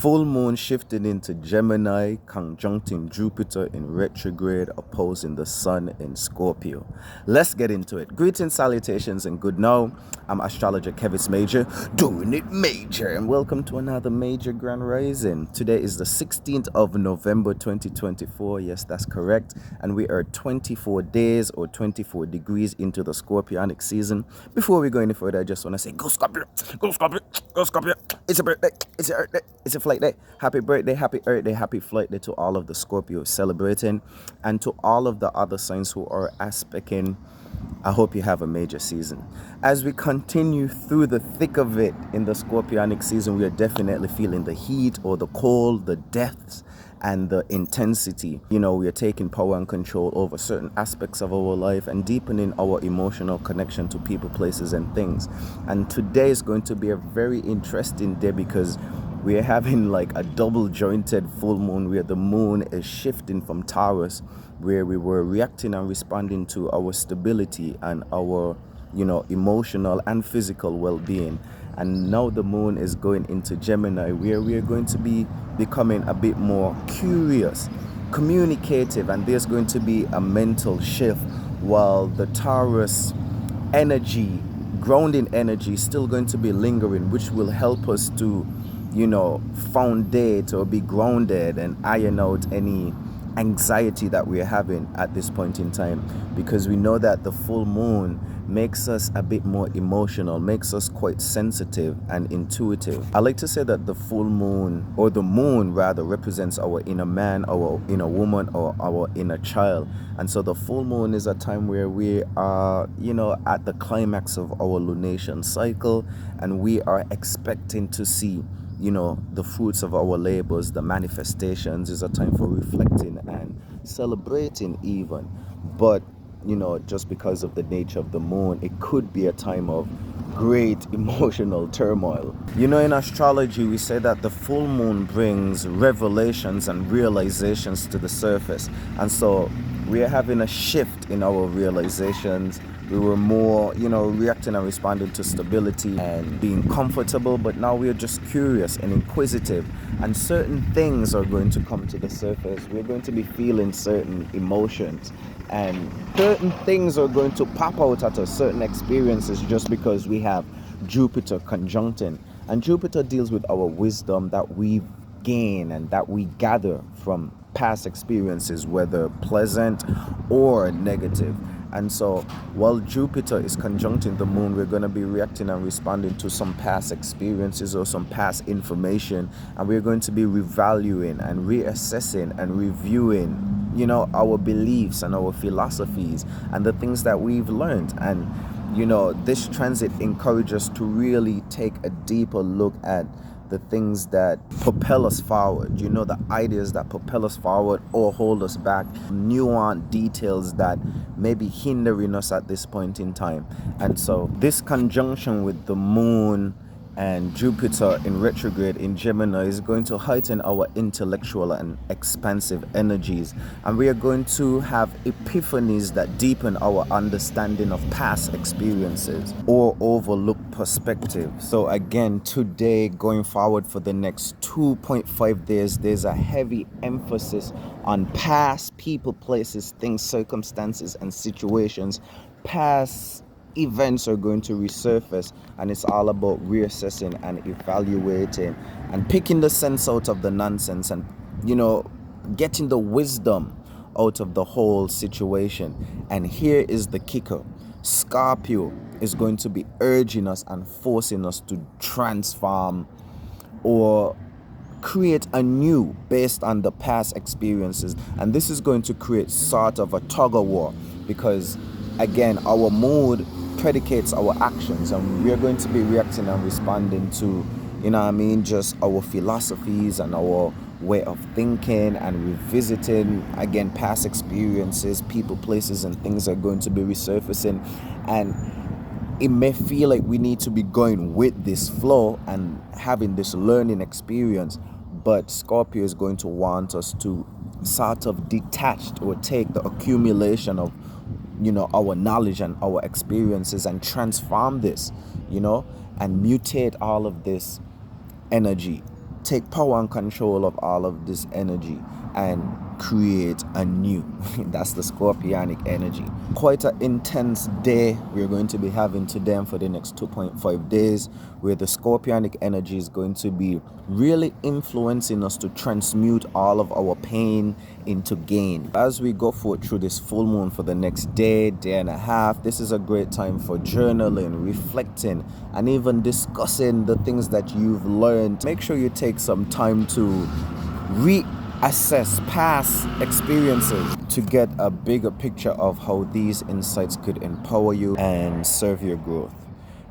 Full moon shifted into Gemini, conjuncting Jupiter in retrograde, opposing the sun in Scorpio. Let's get into it. Greetings, salutations, and good now. I'm astrologer Kevis Major, doing it major, and welcome to another major grand rising. Today is the 16th of November 2024. Yes, that's correct. And we are 24 days or 24 degrees into the Scorpionic season. Before we go any further, I just want to say, go Scorpio, go Scorpio, go Scorpio. It's a birthday, it's a Earth day, it's a flight day. Happy birthday, happy Earth day, happy flight day to all of the Scorpios celebrating, and to all of the other signs who are aspecting. I hope you have a major season. As we continue through the thick of it in the Scorpionic season, we are definitely feeling the heat or the cold, the depths, and the intensity. You know, we are taking power and control over certain aspects of our life and deepening our emotional connection to people, places, and things. And today is going to be a very interesting day because we are having like a double jointed full moon where the moon is shifting from Taurus, where we were reacting and responding to our stability and our, emotional and physical well-being. And now the moon is going into Gemini, where we are going to be becoming a bit more curious, communicative, and there's going to be a mental shift, while the Taurus energy, grounding energy, is still going to be lingering, which will help us to foundate or be grounded and iron out any anxiety that we're having at this point in time, because we know that the full moon makes us a bit more emotional, makes us quite sensitive and intuitive. I like to say that the full moon, or the moon rather, represents our inner man, our inner woman, or our inner child. And so the full moon is a time where we are, at the climax of our lunation cycle, and we are expecting to see the fruits of our labors, the manifestations. Is a time for reflecting and celebrating even. But, just because of the nature of the moon, it could be a time of great emotional turmoil. In astrology, we say that the full moon brings revelations and realizations to the surface. And so we are having a shift in our realizations. We were more, reacting and responding to stability and being comfortable, but now we are just curious and inquisitive, and certain things are going to come to the surface. We're going to be feeling certain emotions, and certain things are going to pop out at us, certain experiences, just because we have Jupiter conjuncting. And Jupiter deals with our wisdom that we gain and that we gather from past experiences, whether pleasant or negative. And so while Jupiter is conjuncting the moon, we're going to be reacting and responding to some past experiences or some past information. And we're going to be revaluing and reassessing and reviewing, our beliefs and our philosophies and the things that we've learned. And, this transit encourages us to really take a deeper look at the things that propel us forward, the ideas that propel us forward or hold us back, nuanced details that may be hindering us at this point in time. And so this conjunction with the moon and Jupiter in retrograde in Gemini is going to heighten our intellectual and expansive energies, and we are going to have epiphanies that deepen our understanding of past experiences or overlooked perspectives. So again, today, going forward for the next 2.5 days, there's a heavy emphasis on past people, places, things, circumstances, and situations. Past events are going to resurface, and it's all about reassessing and evaluating and picking the sense out of the nonsense and getting the wisdom out of the whole situation. And here is the kicker: Scorpio is going to be urging us and forcing us to transform or create anew based on the past experiences. And this is going to create sort of a tug of war, because again, our mood predicates our actions, and we are going to be reacting and responding to, just our philosophies and our way of thinking, and revisiting again past experiences, people, places, and things are going to be resurfacing. And it may feel like we need to be going with this flow and having this learning experience, but Scorpio is going to want us to sort of detach or take the accumulation of our knowledge and our experiences and transform this, and mutate all of this energy take power and control of all of this energy and create a new. That's the Scorpionic energy. Quite an intense day we're going to be having today and for the next 2.5 days, where the Scorpionic energy is going to be really influencing us to transmute all of our pain into gain. As we go forth through this full moon for the next day and a half, this is a great time for journaling, reflecting, and even discussing the things that you've learned. Make sure you take some time to reassess past experiences to get a bigger picture of how these insights could empower you and serve your growth.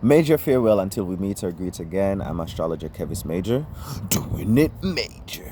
Major farewell until we meet or greet again. I'm astrologer Kevis Major, doing it major.